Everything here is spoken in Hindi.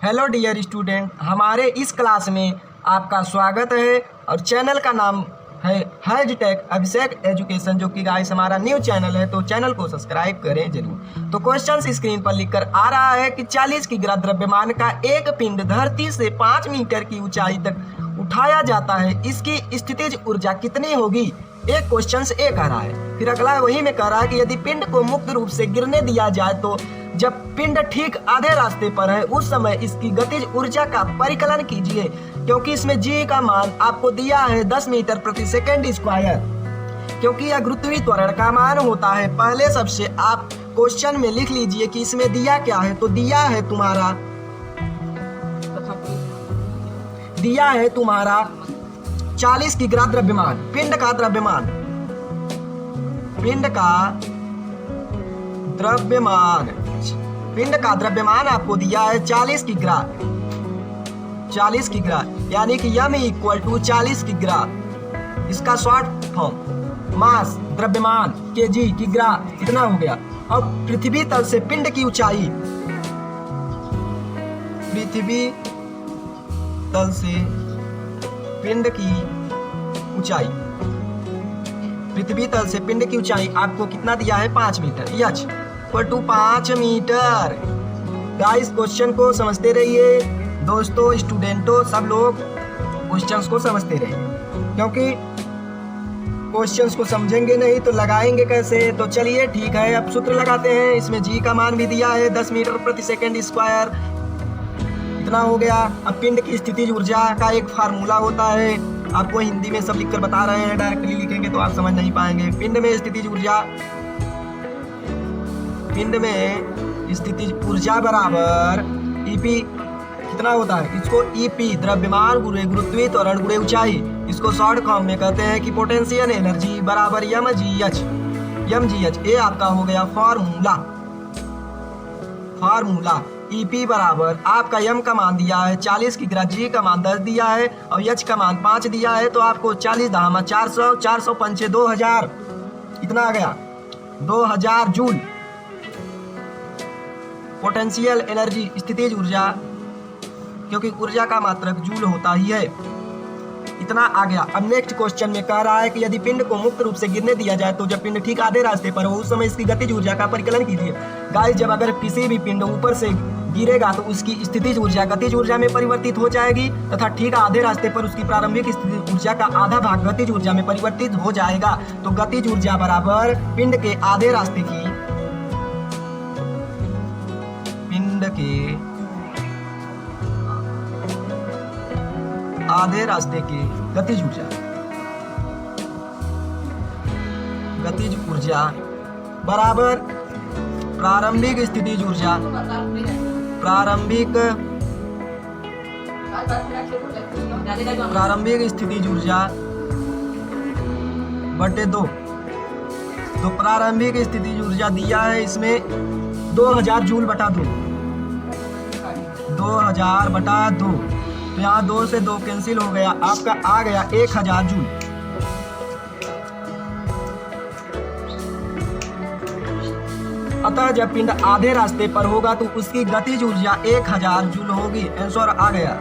हेलो डियर स्टूडेंट, हमारे इस क्लास में आपका स्वागत है और चैनल का नाम है हैजटैग अभिषेक एजुकेशन, जो कि गाइस हमारा न्यू चैनल है, तो चैनल को सब्सक्राइब करें जरूर। तो क्वेश्चन स्क्रीन पर लिखकर आ रहा है कि 40 किग्रा द्रव्यमान का एक पिंड धरती से 5 मीटर की ऊंचाई तक उठाया जाता है, इसकी स्थितिज ऊर्जा कितनी होगी। एक क्वेश्चन ए कह रहा है, फिर अगला वही में कह रहा है कि यदि पिंड को मुक्त रूप से गिरने दिया जाए तो जब पिंड ठीक आधे रास्ते पर है उस समय इसकी गतिज ऊर्जा का परिकलन कीजिए, क्योंकि इसमें जी का मान आपको दिया है 10 मीटर प्रति सेकेंड स्क्वायर, क्योंकि यह गुरुत्वीय त्वरण का मान होता है। पहले सबसे आप क्वेश्चन में लिख लीजिए कि इसमें दिया क्या है, तो दिया है तुम्हारा 40 किग्रा द्रव्यमान, पिंड का द्रव्यमान आपको दिया है 40 किग्रा, यानी कि m इक्वल टू 40 किग्रा। इसका शॉर्ट फॉर्म मास द्रव्यमान केजी किग्रा इतना हो गया। अब पृथ्वी तल से पिंड की ऊंचाई, पृथ्वी तल से पिंड की ऊंचाई आपको कितना दिया है 5 meter, h equal to 5 meter. Guys question को समझते रहिए दोस्तों, स्टूडेंटों, सब लोग क्वेश्चंस को समझते रहिए, क्योंकि क्वेश्चंस को समझेंगे नहीं तो लगाएंगे कैसे। तो चलिए ठीक है, अब सूत्र लगाते हैं। इसमें जी का मान भी दिया है 10 मीटर प्रति सेकेंड स्क्वायर, इतना हो गया। अब पिंड की स्थितिज ऊर्जा का एक फार्मूला होता है, आपको हिंदी में सब लिखकर बता रहे हैं, डायरेक्टली लिखेंगे तो आप समझ नहीं पाएंगे। पिंड में स्थितिज ऊर्जा बराबर ईपी कितना होता है, इसको ईपी द्रव्यमान गुणे गुरुत्वीय त्वरण गुणे ऊंचाई, इसको शॉर्ट फॉर्म में कहते हैं कि पोटेंशियल एनर्जी बराबर mgh। ये आपका हो गया फार्मूला। ईपी बराबर आपका m का मान दिया है 40 किग्रा, जी का मान 10 दिया है और h का मान 5 दिया है, तो आपको 40 धामा 400 400 पंचे 2000 इतना आ गया 2000 जूल। पोटेंशियल एनर्जी स्थितिज ऊर्जा, क्योंकि ऊर्जा का मात्रक जूल होता ही है, इतना आ गया। अब नेक्स्ट क्वेश्चन में कह रहा है कि यदि पिंड को मुक्त रूप से गिरने दिया जाए तो जब पिंड ठीक आधे रास्ते पर हो उस समय इसकी गतिज ऊर्जा का परिकलन कीजिए। गाइस, जब अगर किसी भी पिंड ऊपर से गिरेगा तो उसकी स्थितिज ऊर्जा गतिज ऊर्जा में परिवर्तित हो जाएगी, तथा ठीक आधे रास्ते पर उसकी प्रारंभिक स्थितिज ऊर्जा का आधा भाग गतिज ऊर्जा में परिवर्तित हो जाएगा। तो गतिज ऊर्जा बराबर पिंड के आधे रास्ते की गतिज ऊर्जा बराबर प्रारंभिक स्थितिज ऊर्जा बटे 2। तो प्रारंभिक स्थितिज ऊर्जा दिया है इसमें 2000 जूल बटा 2, 2000 बटा 2, तो यहाँ 2 से 2 कैंसिल हो गया, आपका आ गया 1000 जूल। अतः जब पिंड आधे रास्ते पर होगा तो उसकी गतिज ऊर्जा 1000 जूल होगी। आंसर आ गया।